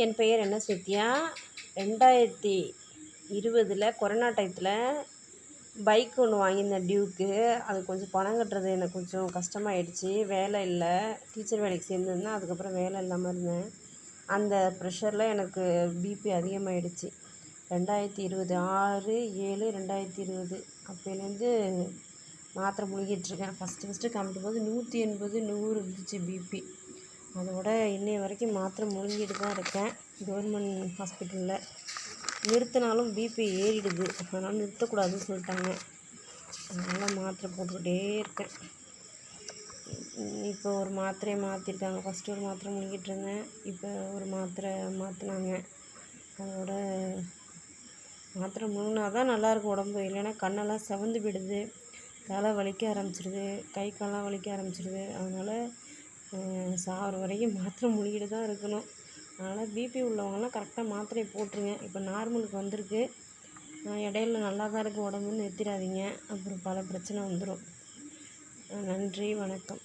என் பெயர் என்ன சத்யா. 2020 கொரோனா டயத்தில் பைக் ஒன்று வாங்கியிருந்தேன், டியூக்கு. அது கொஞ்சம் பணம் கட்டுறது எனக்கு கொஞ்சம் கஷ்டமாயிடுச்சு. வேலை இல்லை, டீச்சர் வேலைக்கு சேர்ந்துருந்தேன். அதுக்கப்புறம் வேலை இல்லாமல் இருந்தேன். அந்த ப்ரெஷரில் எனக்கு பிபி அதிகமாகிடுச்சு. 2020 6/7/2020 அப்போலேருந்து மாத்திரை முழுங்கிட்டுருக்கேன். ஃபஸ்ட்டு காமிக்கும்போது 180 100 இருந்துச்சு பிபி. அதோட இன்னைய வரைக்கும் மாத்திரை முழுங்கிட்டு தான் இருக்கேன் கவர்மெண்ட் ஹாஸ்பிட்டலில். நிறுத்தினாலும் பிபி ஏறிடுது, அதனால் நிறுத்தக்கூடாதுன்னு சொல்லிட்டாங்க. அதனால் மாத்திரை போட்டுக்கிட்டே இருக்கேன். இப்போ ஒரு மாத்திரையை மாற்றிருக்காங்க. ஃபஸ்ட்டு ஒரு மாத்திரை முழுங்கிட்டு இருந்தேன், இப்போ ஒரு மாத்திரை மாற்றினாங்க. அதோட மாத்திரை முழுங்கினா தான் நல்லாயிருக்கும் உடம்பு, இல்லைன்னா கண்ணெல்லாம் செவந்து போயிடுது, தலை வலிக்க ஆரம்பிச்சிடுது, கை கால்லாம் வலிக்க ஆரம்பிச்சிடுது. அதனால் சாகிற வரைக்கும் மாத்திரை முழுங்கிட்டு தான் இருக்கணும். அதனால் பிபி உள்ளவங்கலாம் கரெக்டாக மாத்திரையை போட்டுருங்க. இப்போ நார்மலுக்கு வந்திருக்கு, இடையில நல்லா தான் இருக்குது உடம்புன்னு நிறுத்திடாதீங்க, அப்புறம் பல பிரச்சனை வந்துடும். நன்றி, வணக்கம்.